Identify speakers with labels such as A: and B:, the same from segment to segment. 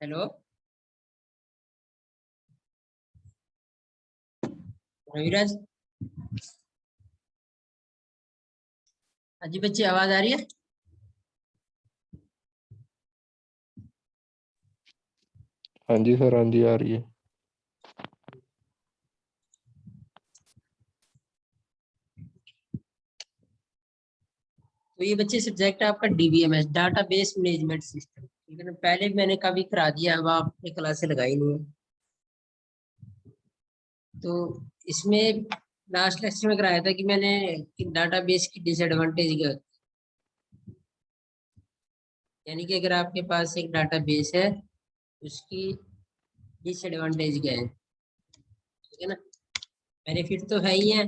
A: Hello Raviraj. हाँ जी बच्चे, आवाज आ रही है?
B: हाँ जी सर, हाँ जी आ रही है।
A: तो ये बच्चे सब्जेक्ट है आपका DBMS, data base management system. ठीक है ना, पहले मैंने कभी करा दिया, अब आपने क्लास से लगाई नहीं है। तो इसमें लास्ट लेक्चर में कराया था कि मैंने कि डाटा बेस की डिसएडवांटेज क्या होती है। यानी कि अगर आपके पास एक डाटा बेस है, उसकी डिसएडवांटेज क्या है। ठीक है ना, बेनिफिट तो है ही है।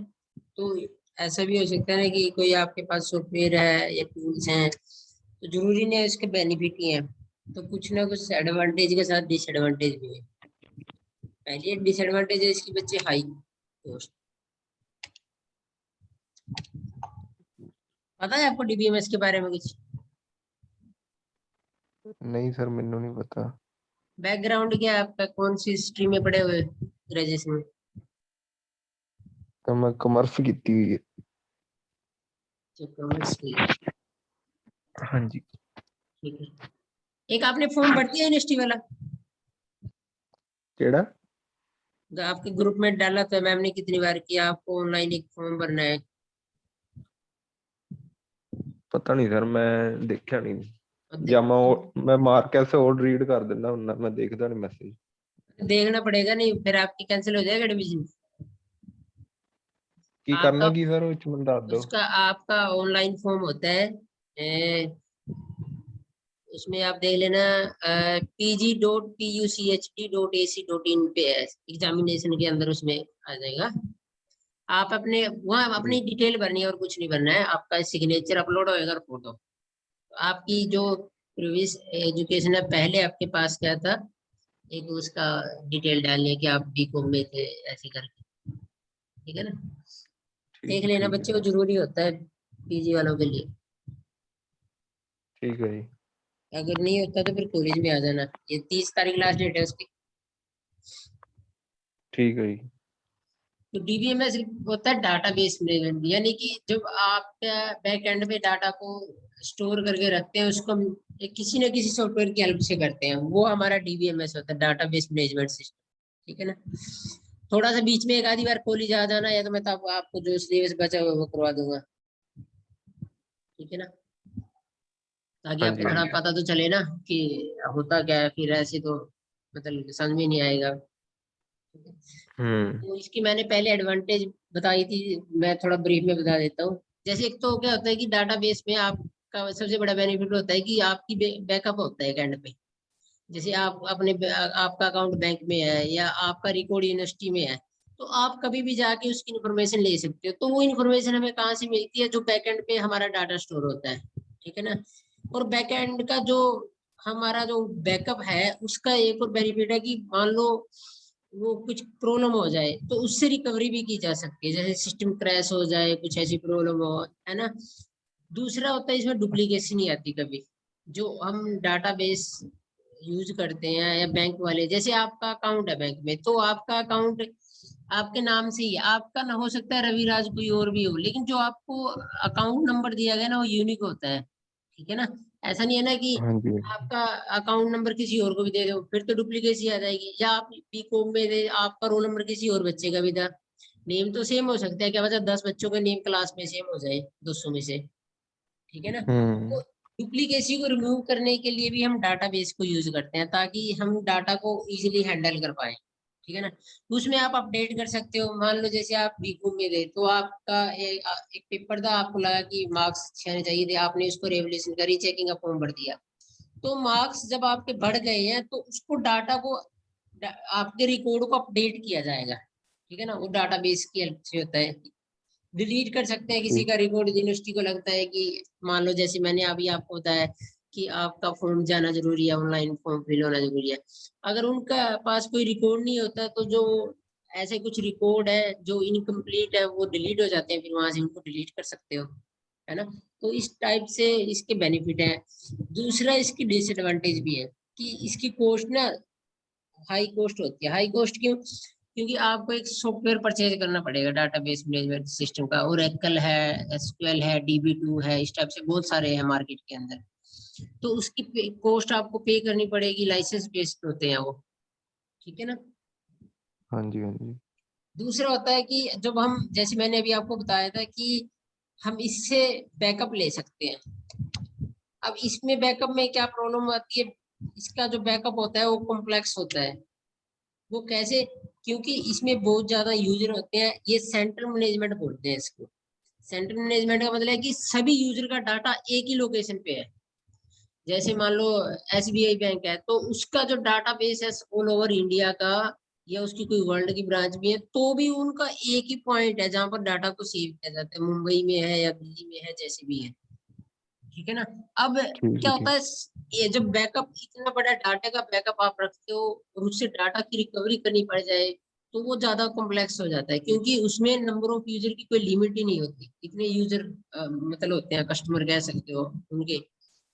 A: तो ऐसा भी हो सकता है ना कि कोई आपके पास सॉफ्टवेयर है या टूल्स हैं, तो जरूरी नहीं है उसके बेनिफिट ही है। तो कुछ ना कुछ एडवांटेज के साथ डिसएडवांटेज भी है। पहली डिसएडवांटेज है इसकी बच्चे हाई कॉस्ट। पता है आपको डीबीएमएस के बारे में कुछ?
B: नहीं सर, मैंने नहीं पता।
A: बैकग्राउंड क्या है आपका, कौन सी स्ट्रीम में पढ़े हुए ग्रेजुएशन में?
B: तो मैं कॉमर्स की हुई है।
A: कॉमर्स की।
B: हाँ जी।
A: ठीक है। एक आपने फॉर्म भर दिया यूनिवर्सिटी वाला?
B: केड़ा?
A: आपके ग्रुप में डाला था मैम ने, कितनी बार किया आपको ऑनलाइन एक फॉर्म भरना है?
B: पता नहीं सर, मैं देखा नहीं।
A: और
B: या मैं मार कैसे और रीड कर देना हूं, मैं देखता नहीं मैसेज।
A: देखना पड़ेगा, नहीं फिर आपकी कैंसिल हो जाएगा एडमिशन।
B: की
A: आपका
B: करना की सर, वो मैं बता दो।
A: उसका आपका ऑनलाइन फॉर्म होता है। उसमें आप देख लेना, pg.puchd.ac.in पे है, एग्जामिनेशन के अंदर उसमें आ जाएगा। आप अपने वहाँ अपनी
B: ठीक।
A: डिटेल भरनी है और कुछ नहीं भरना है, आपका सिग्नेचर अपलोड होएगा और फोटो। तो आपकी जो प्रीवियस एजुकेशन है, पहले आपके पास क्या था, एक उसका डिटेल डालनी है कि आप बीकॉम में थे ऐसे करके। ठीक है ना, देख लेना
B: ठीक है।
A: बच्चे को, जरूरी होता है पीजी वालों के लिए।
B: ठीक है जी।
A: अगर नहीं होता तो फिर कॉलेज में आ जाना। ये 30 तारीख लास्ट डेट है उसकी।
B: ठीक है जी।
A: तो डीबीएमएस होता है डाटाबेस मैनेजमेंट, यानी कि जब आपका बैक एंड में डाटा को स्टोर करके रखते हैं, उसको हम किसी न किसी सॉफ्टवेयर की हेल्प से करते हैं, वो हमारा डीबीएमएस होता है, डाटाबेस मैनेजमेंट सिस्टम। ठीक है ना। थोड़ा सा बीच में एक आधी बार कॉलेज आ जाना, या तो मैं तो आपको जो सिलेबस बचा हुआ है वो करवा दूंगा। ठीक है ना, ताकि
B: हाँ
A: आपको
B: जी, हाँ
A: थोड़ा
B: जी।
A: पता तो चले ना कि होता क्या है, फिर ऐसे तो मतलब समझ में नहीं आएगा।
B: हम्म।
A: तो इसकी मैंने पहले एडवांटेज बताई थी, मैं थोड़ा ब्रीफ में बता देता हूँ। जैसे एक तो क्या होता है कि डाटाबेस में आपका सबसे बड़ा बेनिफिट होता है कि आपकी बैकअप होता है एक एंड पे। जैसे आप अपने आपका अकाउंट बैंक में है या आपका रिकॉर्ड यूनिवर्सिटी में है, तो आप कभी भी जाके उसकी इंफॉर्मेशन ले सकते हो। तो वो इंफॉर्मेशन हमें कहाँ से मिलती है, जो बैकएंड पे हमारा डाटा स्टोर होता है। ठीक है ना। और बैकएंड का जो हमारा जो बैकअप है, उसका एक और बेनिफिट है कि मान लो वो कुछ प्रॉब्लम हो जाए तो उससे रिकवरी भी की जा सकती है, जैसे सिस्टम क्रैश हो जाए, कुछ ऐसी प्रॉब्लम हो, है ना। दूसरा होता है इसमें डुप्लीकेसी नहीं आती कभी। जो हम डाटाबेस यूज करते हैं या बैंक वाले, जैसे आपका अकाउंट है बैंक में, तो आपका अकाउंट आपके नाम से ही है। आपका ना हो सकता है रविराज कोई और भी हो, लेकिन जो आपको अकाउंट नंबर दिया गया ना, वो यूनिक होता है। ठीक है ना। ऐसा नहीं है ना कि
B: हाँ जी।
A: आपका अकाउंट नंबर किसी और को भी दे दो, फिर तो डुप्लीकेसी आ जाएगी। या आप बीकॉम में दे, आपका रोल नंबर किसी और बच्चे का भी था, नेम तो सेम हो सकता है, क्या पता 10 बच्चों के नेम क्लास में सेम हो जाए 200 में से। ठीक है ना। तो
B: हम्म।
A: डुप्लीकेसी को रिमूव करने के लिए भी हम डाटाबेस को यूज करते हैं, ताकि हम डाटा को इजीली हैंडल कर पाए। ठीक है ना। तो उसमें आप अपडेट कर सकते हो। मान लो जैसे आप बीकॉम में गए, तो आपका एक पेपर था, आपको लगा कि मार्क्स अच्छे आने चाहिए थे, आपने उसको रेवल्यूशन का रीचेकिंग का फॉर्म भर दिया। तो मार्क्स जब आपके बढ़ गए हैं, तो उसको डाटा को आपके रिकॉर्ड को अपडेट किया जाएगा। ठीक है ना, वो डाटाबेस की हेल्प से होता है। डिलीट कर सकते हैं किसी
B: ठीक।
A: का रिकॉर्ड, यूनिवर्सिटी को लगता है कि मान लो जैसे मैंने अभी आपको बताया कि आपका फॉर्म जाना जरूरी है, ऑनलाइन फॉर्म फिल होना जरूरी है। अगर उनका पास कोई रिकॉर्ड नहीं होता, तो जो ऐसे कुछ रिकॉर्ड है जो इनकम्प्लीट है, वो डिलीट हो जाते हैं, फिर वहां से उनको डिलीट कर सकते हो। है ना। तो इस टाइप से इसके बेनिफिट है। दूसरा इसकी डिसएडवांटेज भी है। कि इसकी कॉस्ट ना हाई कॉस्ट होती है। हाई कॉस्ट क्यों? क्योंकि आपको एक सॉफ्टवेयर परचेज करना पड़ेगा डाटाबेस मैनेजमेंट सिस्टम का। ओरेकल है, एसक्यूएल है, DB2 है, इस टाइप से बहुत सारे हैं मार्केट के अंदर। तो उसकी कॉस्ट आपको पे करनी पड़ेगी, लाइसेंस बेस्ड होते हैं वो, ठीक है ना।
B: हाँ जी, हाँ जी।
A: दूसरा होता है कि जब हम, जैसे मैंने अभी आपको बताया था कि हम इससे बैकअप ले सकते हैं। अब इसमें बैकअप में क्या प्रॉब्लम आती है, इसका जो बैकअप होता है वो कॉम्प्लेक्स होता है। वो कैसे? क्योंकि इसमें बहुत ज्यादा यूजर होते हैं। ये सेंट्रल मैनेजमेंट बोलते हैं इसको। सेंट्रल मैनेजमेंट का मतलब है कि सभी यूजर का डाटा एक ही लोकेशन पे है। जैसे मान लो SBI बैंक है, तो उसका जो डाटा बेस है ऑल ओवर इंडिया का, या उसकी कोई वर्ल्ड की ब्रांच भी है, तो भी उनका एक ही पॉइंट है जहां पर डाटा को सेव किया जाता है, मुंबई में है या दिल्ली में है, जैसे भी है, ठीक है ना। अब
B: ठीक है,
A: क्या होता
B: ठीक।
A: है, ये जब बैकअप, इतना बड़ा डाटा का बैकअप आप रखते हो और उससे डाटा की रिकवरी करनी पड़ जाए, तो वो ज्यादा कॉम्प्लेक्स हो जाता है, क्योंकि उसमें नंबर ऑफ यूजर की कोई लिमिट ही नहीं होती। इतने यूजर मतलब होते हैं, कस्टमर कह सकते हो उनके,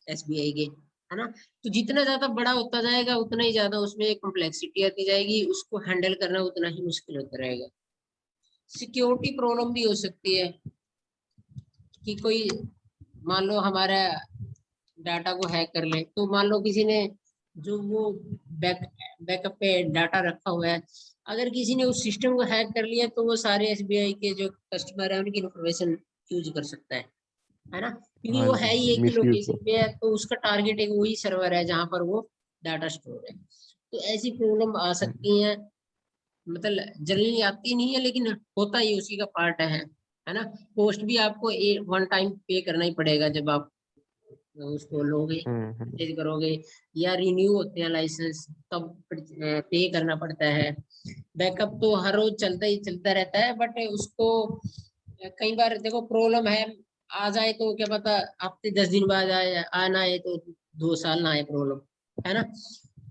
A: SBI के, है ना। तो जितना ज्यादा बड़ा होता जाएगा उतना ही ज्यादा उसमें कॉम्प्लेक्सिटी आती जाएगी, उसको हैंडल करना उतना ही मुश्किल होता रहेगा। सिक्योरिटी प्रॉब्लम भी हो सकती है कि कोई, मान लो हमारा डाटा को हैक कर ले, तो मान लो किसी ने जो वो बैकअप पे डाटा रखा हुआ है, अगर किसी ने उस सिस्टम को हैक कर लिया, तो वो सारे SBI के जो कस्टमर है उनकी इंफॉर्मेशन यूज कर सकता है ना। क्योंकि
B: हाँ
A: वो
B: जी,
A: है ही एक ही
B: मिसयूज
A: लोकेशन
B: कर।
A: पे है, तो उसका टारगेट एक वही सर्वर है जहां पर वो डाटा स्टोर है। तो ऐसी प्रॉब्लम आ
B: हाँ जी।
A: सकती है। मतलब जनरली आती नहीं है, लेकिन होता ही उसी का पार्ट है ना। कॉस्ट भी आपको वन टाइम पे करना ही पड़ेगा जब आप उसको लोगे,
B: हम्म।
A: परचेज करोगे, या रिन्यू होते हैं लाइसेंस, तब पे करना पड़ता है। बैकअप तो हर रोज चलता ही चलता रहता है, बट उसको कई बार देखो प्रॉब्लम है, आ जाए तो क्या पता हफ्ते 10 दिन बाद आए, आना है तो 2 साल ना आए प्रॉब्लम, है ना।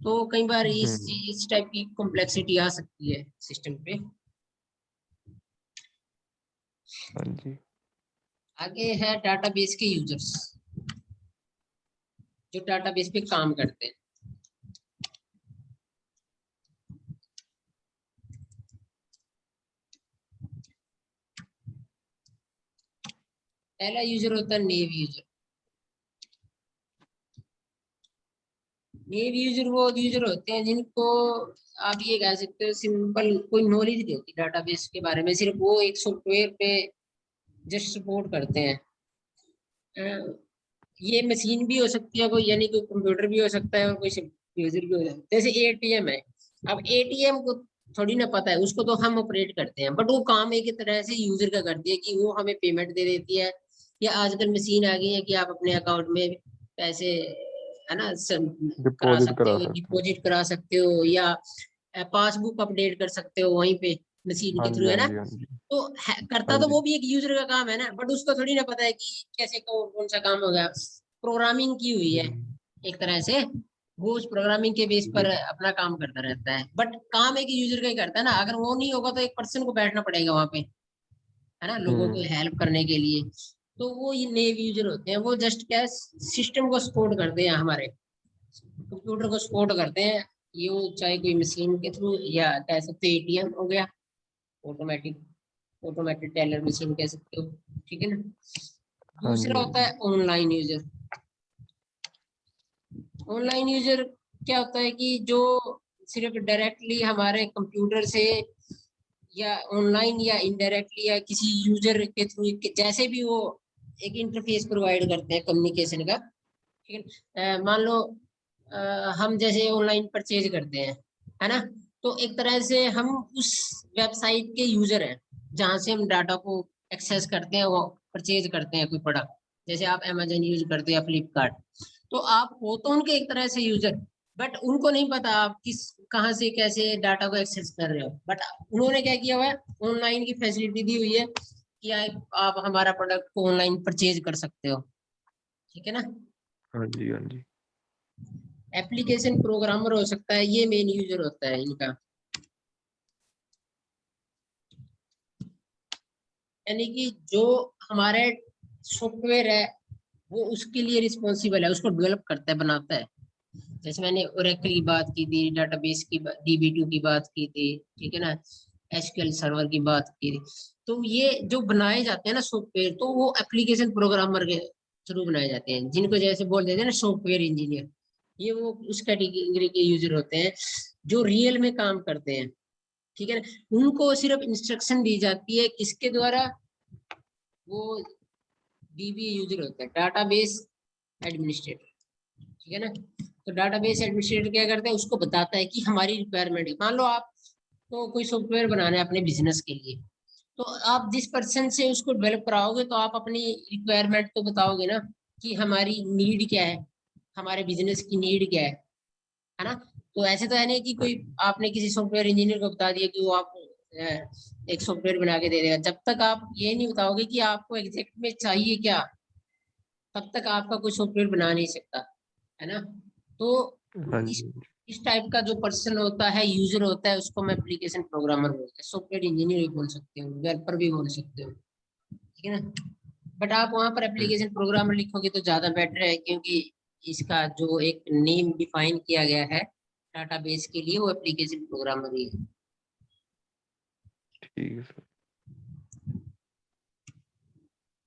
A: तो कई बार इस टाइप की कॉम्प्लेक्सिटी आ सकती है सिस्टम पे।
B: हाँ जी।
A: आगे है डाटाबेस के यूजर्स, जो डाटाबेस पे काम करते हैं। पहला यूजर होता है नेव यूजर। नेव यूजर वो यूजर होते हैं जिनको आप ये कह सकते हो, सिंपल कोई नॉलेज नहीं होती डाटाबेस के बारे में, सिर्फ वो एक सॉफ्टवेयर पे जस्ट सपोर्ट करते हैं। अ, ये मशीन भी हो सकती है कोई, यानी कोई कंप्यूटर भी हो सकता है और कोई यूजर भी हो सकता है। जैसे ATM है, अब ATM को थोड़ी ना पता है, उसको तो हम ऑपरेट करते हैं, बट वो काम एक तरह से यूजर का करती है कि वो हमें पेमेंट दे देती है। या आजकल मशीन आ गई है कि आप अपने अकाउंट में पैसे, है ना, करा
B: डिपॉजिट
A: सकते
B: करा
A: हो,
B: सकते हैं।
A: डिपॉजिट करा सकते हो, या पासबुक अपडेट कर सकते हो वहीं पे मशीन
B: हाँ
A: के थ्रू,
B: जी,
A: है
B: हाँ
A: ना।
B: जी, हाँ जी।
A: तो
B: हाँ
A: करता तो
B: जी।
A: वो भी एक यूजर का काम है ना, बट उसको थोड़ी ना पता है कि कैसे कौन कौन सा काम होगा। प्रोग्रामिंग की हुई है
B: हम्म,
A: एक तरह से, वो उस प्रोग्रामिंग के बेस पर
B: जी।
A: अपना काम करता रहता है, बट काम एक यूजर का ही करता है ना। अगर वो नहीं होगा तो एक पर्सन को बैठना पड़ेगा वहां पे, है ना, लोगों को
B: हम्म।
A: हेल्प करने के लिए। तो वो ये नेव यूजर होते हैं, वो जस्ट क्या सिस्टम को सपोर्ट करते हैं, हमारे कंप्यूटर को सपोर्ट करते हैं। ये वो चाहे कोई मशीन के थ्रू, या कह सकते हो ATM हो गया, ऑटोमेटिक ऑटोमेटेड टेलर मशीन कह सकते हो, ठीक है ना।
B: हाँ जी,
A: दूसरा
B: हाँ
A: होता
B: जी।
A: है ऑनलाइन यूजर। ऑनलाइन यूजर क्या होता है कि जो सिर्फ डायरेक्टली हमारे कंप्यूटर से, या ऑनलाइन या इनडायरेक्टली, या किसी यूजर के थ्रू, जैसे भी वो एक इंटरफेस प्रोवाइड करते हैं कम्युनिकेशन का, ठीक है। मान लो हम जैसे ऑनलाइन परचेज करते हैं, है ना। तो एक तरह से हम उस वेबसाइट के यूजर हैं जहां से हम डाटा को एक्सेस करते हैं, वो परचेज करते हैं कोई प्रोडक्ट। जैसे आप Amazon यूज करते हैं या फ्लिपकार्ट, तो आप हो तो उनके एक तरह से यूजर, बट उनको नहीं पता आप किस, कहाँ से कैसे डाटा को एक्सेस कर रहे हो। बट उन्होंने क्या किया हुआ है, ऑनलाइन की फैसिलिटी दी हुई है कि आप हमारा प्रोडक्ट को ऑनलाइन परचेज कर सकते हो, ठीक है ना।
B: हाँ जी, हाँ जी।
A: एप्लीकेशन प्रोग्रामर हो सकता है, ये मेन यूजर होता है इनका। यानी कि जो हमारे सॉफ्टवेयर है वो उसके लिए रिस्पॉन्सिबल है, उसको डेवलप करता है, बनाता है। जैसे मैंने ओरेकल की बात की थी, डाटाबेस की DB2 की बात की थी, ठीक है ना, SQL सर्वर की बात की थी। तो ये जो बनाए जाते हैं ना सॉफ्टवेयर, तो वो एप्लीकेशन प्रोग्रामर के थ्रू बनाए जाते हैं, जिनको जैसे बोल देते हैं ना सॉफ्टवेयर इंजीनियर। ये वो उस कैटेगरी के यूजर होते हैं जो रियल में काम करते हैं, ठीक है ना। उनको सिर्फ इंस्ट्रक्शन दी जाती है, किसके द्वारा? वो DBA यूजर होता है, डाटाबेस एडमिनिस्ट्रेटर, ठीक है ना। तो डाटाबेस एडमिनिस्ट्रेटर क्या करता है, उसको बताता है कि हमारी रिक्वायरमेंट है। मान लो आप तो कोई सॉफ्टवेयर बनाना है अपने बिजनेस के लिए, तो आप जिस पर्सन से उसको डेवलप कराओगे, तो आप अपनी रिक्वायरमेंट तो बताओगे ना, कि हमारी नीड क्या है, हमारे बिजनेस की नीड क्या है ना। तो ऐसे तो है नहीं कि कोई आपने किसी सॉफ्टवेयर इंजीनियर को बता दिया कि वो आप एक सॉफ्टवेयर बना के दे देगा। जब तक आप ये नहीं बताओगे कि आपको एग्जैक्ट में चाहिए क्या, तब तक आपका कोई सॉफ्टवेयर बना नहीं सकता, है ना। तो
B: हाँ
A: इस
B: जी।
A: इस टाइप का जो पर्सन होता है, यूजर होता है, उसको मैं एप्लीकेशन प्रोग्रामर बोलते हैं, सॉफ्टवेयर इंजीनियर भी बोल सकते हो, डेवलपर भी बोल सकते हो, ठीक है ना। बट आप वहाँ पर
B: हम्म,
A: एप्लीकेशन प्रोग्रामर लिखोगे तो ज्यादा बेटर है, क्योंकि इसका जो एक नेम डिफाइन किया गया है डाटाबेस के लिए, वो एप्लीकेशन प्रोग्रामर ही है।
B: ठीक है सर।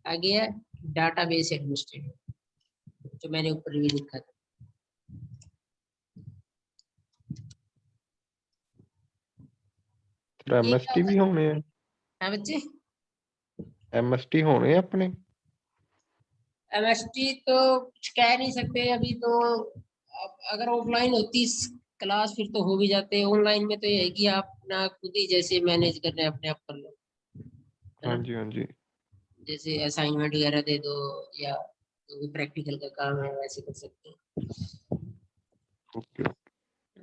A: आगे है डाटाबेस एडमिनिस्ट्रेटर, जो मैंने ऊपर भी लिखा था।
B: सर
A: ये क्या
B: MST
A: होता
B: भी होने हैं?
A: है बच्चे?
B: MST होने हैं अपने?
A: MST तो कुछ कह नहीं सकते अभी तो। अगर ऑफलाइन होती क्लास फिर तो हो भी जाते, ऑनलाइन में तो ये है कि आप ना खुद ही जैसे मैनेज करना है अपने आप कर लो, है
B: हाँ
A: ना।
B: जी, हाँ जी।
A: जैसे असाइनमेंट वगैरह दे दो, या जो भी प्रैक्टिकल का काम है वैसे कर सकते हैं।
B: ओके।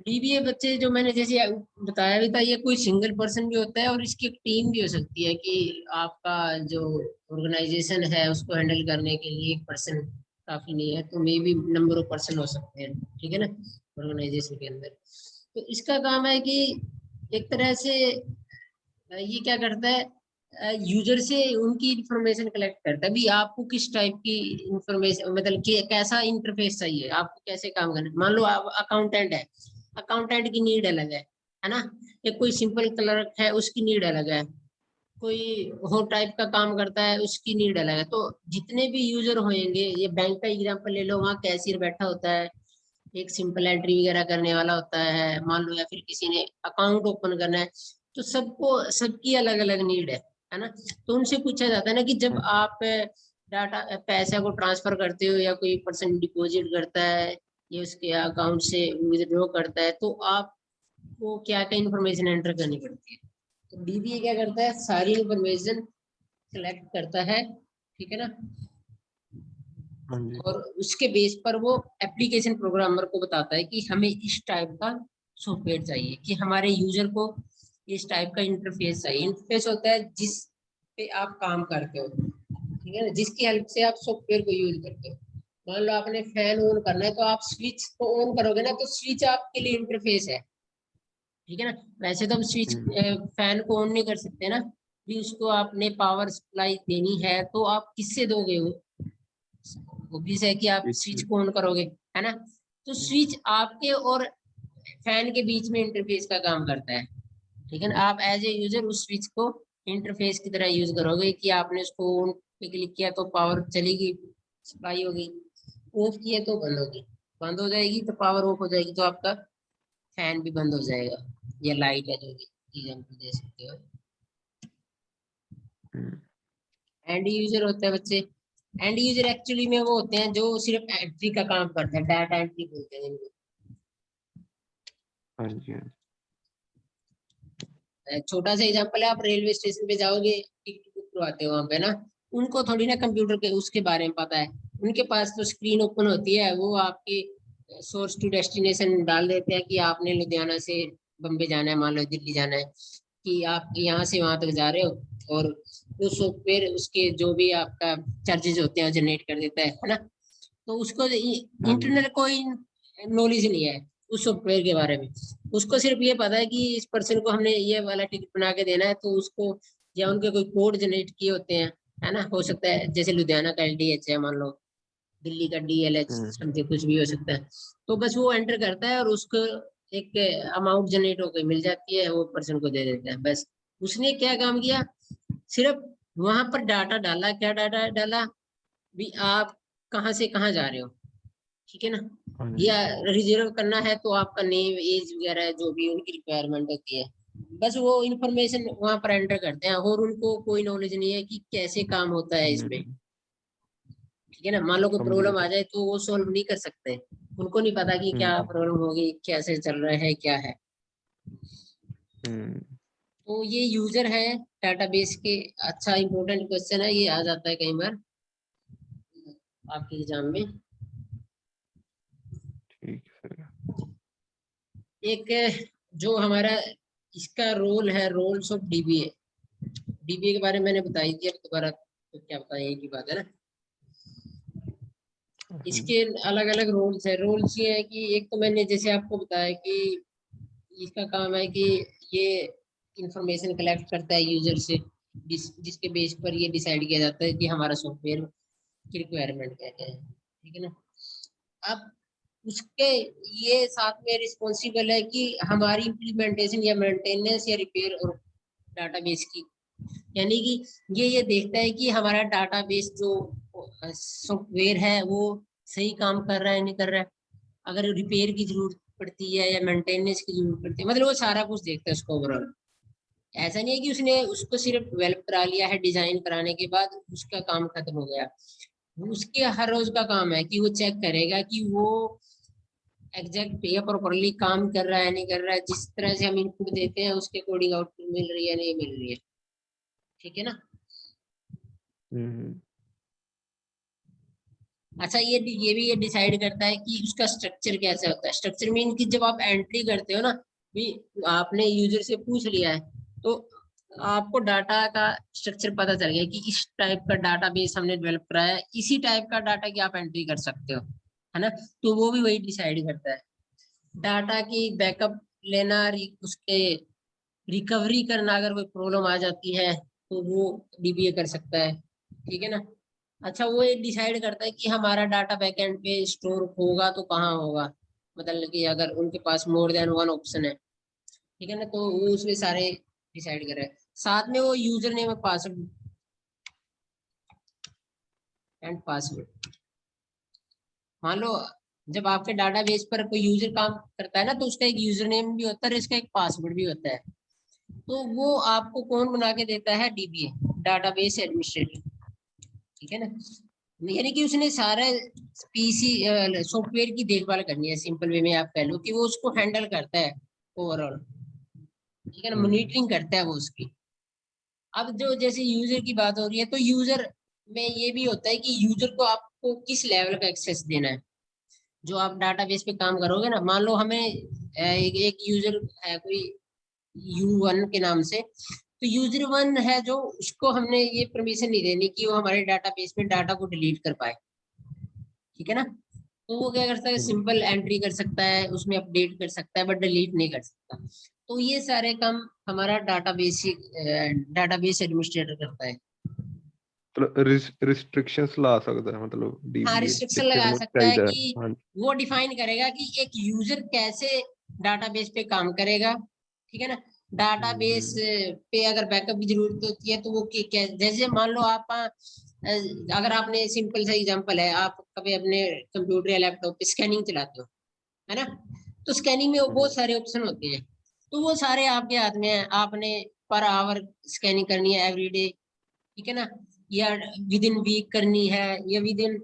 A: DBA बच्चे जो मैंने जैसे बताया भी था, ये कोई सिंगल पर्सन भी होता है और इसकी एक टीम भी हो सकती है, कि आपका जो ऑर्गेनाइजेशन है उसको हैंडल करने के लिए एक पर्सन काफी नहीं है, तो मे भी नंबर ऑफ पर्सन हो सकते हैं, ठीक है ना, ऑर्गेनाइजेशन के अंदर। तो इसका काम है कि एक तरह से ये क्या करता है, यूजर से उनकी इंफॉर्मेशन कलेक्ट करता है, भी आपको किस टाइप की इंफॉर्मेशन, मतलब कि कैसा इंटरफेस चाहिए, आपको कैसे काम करना है। मान लो आप अकाउंटेंट है, अकाउंटेंट की नीड अलग है ना। एक कोई सिंपल क्लर्क है, उसकी नीड अलग है। कोई और टाइप का काम करता है, उसकी नीड अलग है। तो जितने भी यूजर होंगे, ये बैंक का एग्जांपल ले लो, वहाँ कैशियर बैठा होता है, एक सिंपल एंट्री वगैरह करने वाला होता है मान लो, या फिर किसी ने अकाउंट ओपन करना है। तो सबको सबकी अलग अलग नीड है ना। तो उनसे पूछा जाता है ना, कि जब
B: हम्म,
A: आप डाटा पैसा को ट्रांसफर करते हो, या कोई पर्सन डिपॉजिट करता है, या उसके अकाउंट से विड्रॉ करता है, तो आपको क्या क्या इंफॉर्मेशन एंटर करनी पड़ती है। तो DBA क्या करता है, सारी इंफॉर्मेशन कलेक्ट करता है, ठीक है ना।
B: हाँ जी।
A: और उसके बेस पर वो एप्लीकेशन प्रोग्रामर को बताता है कि हमें इस टाइप का सॉफ्टवेयर चाहिए, कि हमारे यूजर को इस टाइप का इंटरफेस चाहिए। इंटरफेस होता है जिस पे आप काम करते हो, ठीक है ना, जिसकी हेल्प से आप सॉफ्टवेयर को यूज करते हो। मान लो आपने फैन ऑन करना है, तो आप स्विच को ऑन करोगे ना, तो स्विच आपके लिए इंटरफेस है, ठीक है ना। वैसे तो हम स्विच
B: हम्म,
A: फैन को ऑन नहीं कर सकते ना, भी उसको आपने पावर सप्लाई देनी है, तो आप किससे दोगे वो भी है कि आप
B: ठीक
A: स्विच
B: है।
A: को ऑन करोगे, है ना। तो स्विच आपके और फैन के बीच में इंटरफेस का काम करता है, ठीक है ना। आप एज ए यूजर उस स्विच को इंटरफेस की तरह यूज करोगे, कि आपने उसको ऑन पे क्लिक किया तो पावर चलेगी, सप्लाई होगी, ऑफ किया तो बंद होगी, बंद हो जाएगी तो पावर ऑफ हो जाएगी, तो आपका फैन भी बंद हो जाएगा, या लाइट है जो भी एग्जाम्पल दे सकते हो।
B: हम्म,
A: एंड यूजर होता है बच्चे, एंड यूजर एक्चुअली में वो होते हैं जो सिर्फ एंट्री का काम करते हैं, डाटा एंट्री बोलते हैं इनको।
B: हाँ जी, हाँ जी।
A: छोटा सा एग्जांपल है, आप रेलवे स्टेशन पे जाओगे, टिकट बुक करवाते हो वहां पे ना, उनको थोड़ी ना कंप्यूटर के उसके बारे में पता है। उनके पास तो स्क्रीन ओपन होती है, वो आपके सोर्स टू डेस्टिनेशन डाल देते हैं, कि आपने लुधियाना से बम्बे जाना है, मान लो दिल्ली जाना है, कि आप यहाँ से वहां तक जा रहे हो, और वो सॉफ्टवेयर उसके जो भी आपका चार्जेस होते हैं जनरेट कर देता है ना। तो उसको
B: हाँ जी।
A: इंटरनल कोई नॉलेज नहीं है उस सॉफ्टवेयर के बारे में। उसको सिर्फ ये पता है कि इस पर्सन को हमने ये वाला टिकट बना के देना है, तो उसको, या उनके कोई कोड जनरेट किए होते हैं, है ना, हो सकता है जैसे लुधियाना का LDH है मान लो, दिल्ली का DLH समथिंग कुछ भी हो सकता है। तो बस वो एंटर करता है और उसको एक अमाउंट जनरेट होकर मिल जाती है, वो पर्सन को दे देता है। बस उसने क्या काम किया, सिर्फ वहां पर डाटा डाला। क्या डाटा डाला भी, आप कहाँ से कहाँ जा रहे हो, ठीक है ना,
B: हाँ जी।
A: या रिजर्व करना है तो आपका नेम एज वगैरह जो भी उनकी रिक्वायरमेंट होती है, बस वो इन्फॉर्मेशन वहां पर एंटर करते हैं। और उनको कोई नॉलेज नहीं है कि कैसे काम होता है इसमें, ठीक है ना। मान लो कोई
B: समझ गया
A: प्रॉब्लम आ
B: सर।
A: जाए तो वो सोल्व नहीं कर सकते, उनको नहीं पता कि क्या
B: हम्म
A: प्रॉब्लम होगी, कैसे चल रहा है, क्या है।
B: हम्म
A: तो ये यूजर है डाटाबेस के। अच्छा इंपॉर्टेंट क्वेश्चन है, ये आ जाता है कई बार आपके एग्जाम में।
B: ठीक है सर।
A: एक जो हमारा इसका रोल है, रोल्स ऑफ DBA। DBA के बारे में मैंने बताई थी, अब दोबारा तो क्या बताएं, एक ही बात है ना।
B: हम्म
A: इसके अलग अलग रोल्स है। रोल्स ये है कि एक तो मैंने जैसे आपको बताया कि इसका काम है कि ये इंफॉर्मेशन कलेक्ट करता है यूजर से, जिसके बेस पर ये डिसाइड किया जाता है कि हमारा सॉफ्टवेयर की रिक्वायरमेंट क्या क्या है, ठीक है ना। अब उसके ये साथ में रिस्पॉन्सिबल है कि हमारी इम्प्लीमेंटेशन या मेंटेनेंस या रिपेयर और डाटाबेस की, यानी कि ये देखता है कि हमारा डाटाबेस जो सॉफ्टवेयर है वो सही काम कर रहा है नहीं कर रहा है, अगर रिपेयर की जरूरत पड़ती है या मेंटेनेंस की जरूरत पड़ती है, मतलब वो सारा कुछ देखता है उसको ओवरऑल। ऐसा नहीं है कि उसने उसको सिर्फ डेवलप करा लिया है, डिजाइन कराने के बाद उसका काम खत्म हो गया। उसके हर रोज का काम है कि वो चेक करेगा कि वो एग्जैक्ट या प्रॉपरली काम कर रहा है नहीं कर रहा है, जिस तरह से हम इनपुट देते हैं उसके अकॉर्डिंग आउटपुट मिल रही है नहीं मिल रही है, ठीक है ना।
B: हम्म
A: अच्छा ये भी ये डिसाइड करता है कि उसका स्ट्रक्चर कैसा होता है। स्ट्रक्चर मीन कि जब आप एंट्री करते हो ना, भी आपने यूजर से पूछ लिया है तो आपको डाटा का स्ट्रक्चर पता चल गया कि इस टाइप का डाटा बेस हमने डेवलप कराया है, इसी टाइप का डाटा की आप एंट्री कर सकते हो, है ना। तो वो भी वही डिसाइड करता है। डाटा की बैकअप लेना, उसके रिकवरी करना, अगर कोई प्रॉब्लम आ जाती है तो वो DBA कर सकता है, ठीक है ना। अच्छा वो ये डिसाइड करता है कि हमारा डाटा बैकएंड पे स्टोर होगा तो कहाँ होगा, मतलब कि अगर उनके पास मोर देन वन ऑप्शन है, ठीक है ना, तो वो उसमें सारे डिसाइड कर रहा है। साथ में वो user name password and password, मान लो जब आपके डाटाबेस पर कोई यूजर काम करता है ना, तो उसका एक यूजर नेम भी होता है और इसका एक पासवर्ड भी होता है। तो वो आपको कौन बना के देता है, DBA, डाटाबेस एडमिनिस्ट्रेटर, ठीक है ना। यानी कि उसने सारा PC सॉफ्टवेयर की देखभाल करनी है, सिंपल वे में आप कह लो कि वो उसको हैंडल करता है ओवरऑल, ठीक है ना,
B: हम्म
A: मॉनिटरिंग करता है वो उसकी। अब जो जैसे यूजर की बात हो रही है, तो यूजर में ये भी होता है कि यूजर को आपको किस लेवल का एक्सेस देना है। जो आप डाटाबेस पे काम करोगे ना, मान लो हमें एक यूजर है कोई U1 के नाम से, तो यूजर 1 है जो, उसको हमने ये परमिशन नहीं देनी कि वो हमारे डाटाबेस में डाटा को डिलीट कर पाए, ठीक है ना। तो वो क्या कर सकता है,
B: हम्म।
A: सिंपल एंट्री कर सकता है, उसमें अपडेट कर सकता है बट डिलीट नहीं कर सकता। तो ये सारे काम हमारा डाटाबेस एडमिनिस्ट्रेटर करता है।
B: रिस्ट्रिक्शंस ला सकता है मतलब
A: हाँ
B: DBA
A: रिस्ट्रिक्शन
B: कि
A: लगा
B: तेन
A: सकता है
B: चाहिए।
A: कि
B: हाँ।
A: वो डिफाइन करेगा कि एक यूजर कैसे डाटाबेस पे काम करेगा, ठीक है ना। डाटाबेस
B: हम्म
A: पे अगर बैकअप की जरूरत होती है तो वो जैसे मान लो आप अगर आपने सिंपल सा एग्जांपल है, आप कभी अपने कंप्यूटर या लैपटॉप पे स्कैनिंग चलाते हो, है ना। तो स्कैनिंग में वो
B: हम्म
A: बहुत सारे ऑप्शन होते हैं, तो वो सारे आपके हाथ में है। आपने पर आवर स्कैनिंग करनी है एवरीडे, ठीक है ना, या विद इन वीक करनी है, या विद इन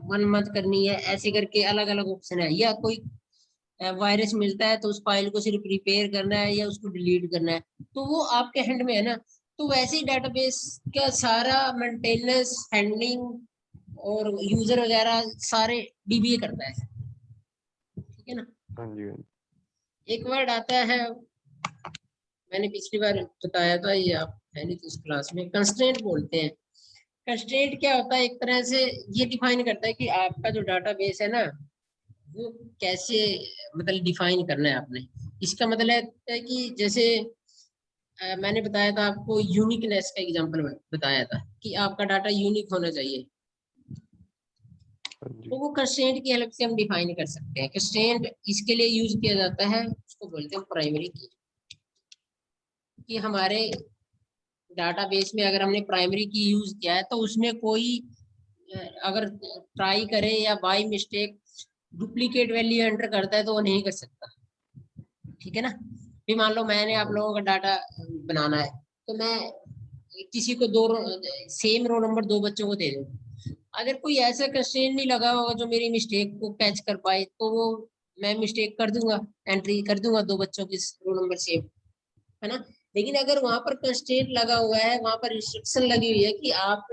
A: 1 मंथ करनी है, ऐसे करके अलग अलग ऑप्शन है। या कोई वायरस मिलता है तो उस फाइल को सिर्फ रिपेयर करना है या उसको डिलीट करना है, तो वो आपके हैंड में है ना। तो वैसे ही डाटाबेस का सारा मेंटेनेंस, हैंडलिंग और यूजर वगैरह सारे DBA करता है, ठीक है ना।
B: हाँ जी हाँ जी।
A: एक वर्ड आता है, मैंने पिछली बार बताया था, ये आप है नहीं तो इस क्लास में, कंस्ट्रेंट बोलते हैं। कंस्ट्रेंट क्या होता है, एक तरह से ये डिफाइन करता है कि आपका जो डाटाबेस है ना, वो कैसे, मतलब डिफाइन करना है आपने। इसका मतलब है कि जैसे मैंने बताया था आपको, यूनिकनेस का एग्जांपल बताया था कि आपका डाटा यूनिक होना चाहिए,
B: हाँ जी।
A: तो वो कंस्ट्रेंट की हेल्प से हम डिफाइन कर सकते हैं। कंस्ट्रेंट इसके लिए यूज किया जाता है, उसको बोलते हैं प्राइमरी की। कि हमारे डाटाबेस में अगर हमने प्राइमरी की यूज किया है तो उसमें कोई अगर ट्राई करे या by mistake duplicate value enter करता है तो वो नहीं कर सकता। ठीक है ना। भी मान लो मैंने आप लोगों का डाटा बनाना है, तो मैं किसी को दो सेम रो नंबर दो बच्चों को दे दूँ, अगर कोई ऐसा कंस्ट्रेंट नहीं लगा होगा जो मेरी मिस्टेक को कैच कर पाए, तो वो मैं मिस्टेक कर दूंगा, एंट्री कर दूंगा दो बच्चों की रो नंबर सेम, है ना। लेकिन अगर वहां पर कंस्ट्रेंट लगा हुआ है, वहां पर रिस्ट्रिक्शन लगी हुई है कि आप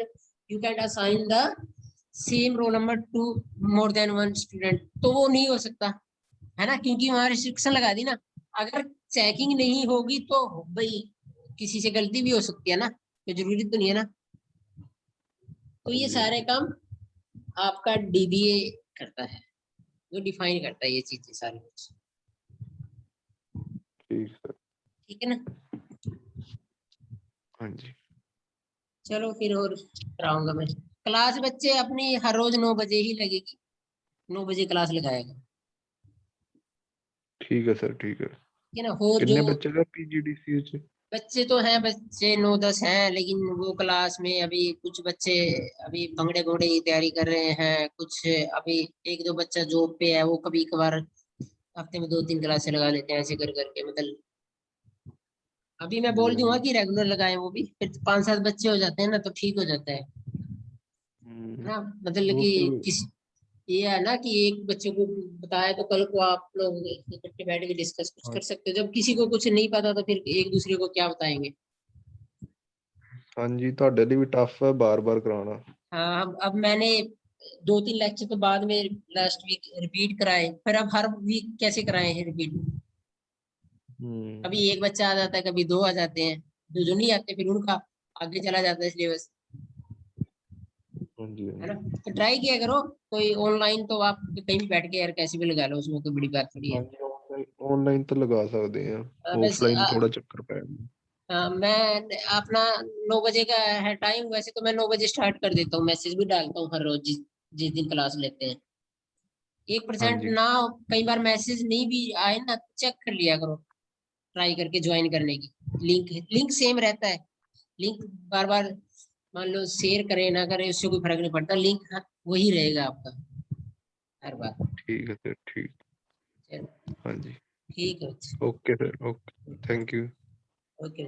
A: you can assign the same roll number two more than one student, तो वो नहीं हो सकता, है ना, क्योंकि वहां रिस्ट्रिक्शन लगा दी ना। अगर चेकिंग नहीं होगी तो भाई किसी से गलती भी हो सकती है ना, तो जरूरी तो नहीं है ना। तो
B: हाँ
A: ये
B: जी। हाँ
A: सारे
B: जी।
A: काम आपका डीबीए करता है, वो डिफाइन करता है ये चीजें सारी कुछ।
B: ठीक सर।
A: ठीक है ना।
B: हाँ जी।
A: चलो फिर और कराऊंगा मैं क्लास। बच्चे अपनी हर रोज 9 बजे ही लगेगी, 9 बजे क्लास लगाएगा।
B: ठीक है सर, ठीक है।
A: ठीक है ना। और जो
B: कितने बच्चे का पीजीडीसीए च?
A: बच्चे तो हैं, बच्चे 9-10 हैं, लेकिन वो क्लास में अभी कुछ बच्चे अभी भंगड़े भंगड़े की तैयारी कर रहे हैं, कुछ अभी एक दो बच्चा जॉब पे है, वो कभी कभार हफ्ते में 2-3 क्लासे लगा लेते हैं, ऐसे कर करके मतलब। अभी मैं
B: जी।
A: बोल
B: हाँ
A: दूंगा
B: जी।
A: कि रेगुलर लगाए, वो भी फिर 5-7 बच्चे हो जाते हैं ना, तो ठीक हो जाता है
B: हम्म।
A: ना। मतलब
B: वो
A: कि
B: तो।
A: किसी ये है ना कि एक बच्चे को बताया तो कल को आप लोग इकट्ठे बैठ के डिस्कस कुछ
B: हाँ।
A: कर सकते हो। जब किसी को कुछ नहीं पता तो फिर एक दूसरे को क्या बताएंगे।
B: हाँ जी, ਤੁਹਾਡੇ ਲਈ भी टफ है बार बार कराना।
A: हाँ, अब मैंने 2-3 लेक्चर तो बाद में लास्ट वीक रिपीट कराए, फिर अब हर वीक कैसे कराए हैं रिपीट। कभी
B: हम्म।
A: एक बच्चा आ जाता है, कभी दो आ जाते हैं, दो जो नहीं आते फिर उनका आगे चला जाता है सिलेबस,
B: हाँ जी। हाँ
A: है ना।
B: जी।
A: तो ट्राई किया करो कोई ऑनलाइन, तो आप कहीं भी बैठ के यार कैसे भी लगा लो, उसमें कोई बड़ी बात थोड़ी
B: हाँ
A: है।
B: जी, ऑनलाइन तो लगा सकते हैं।
A: बस
B: ऑफलाइन थोड़ा चक्कर पै
A: मैं अपना 9 बजे का है टाइम, वैसे तो मैं 9 बजे स्टार्ट कर देता हूँ, मैसेज भी डालता हूँ हर रोज जिस जिस दिन क्लास लेते हैं। एक
B: हाँ
A: परसेंट
B: जी।
A: ना कई बार मैसेज नहीं भी आए ना, चेक कर लिया करो, ट्राई करके ज्वाइन करने की। लिंक लिंक सेम रहता है, लिंक बार बार मान लो शेयर करें ना करें उससे कोई फर्क नहीं पड़ता, लिंक वही रहेगा आपका हर बार।
B: ठीक है सर, ठीक।
A: चलो
B: हाँ जी।
A: ठीक है।
B: Okay sir, okay, thank you.
A: Okay.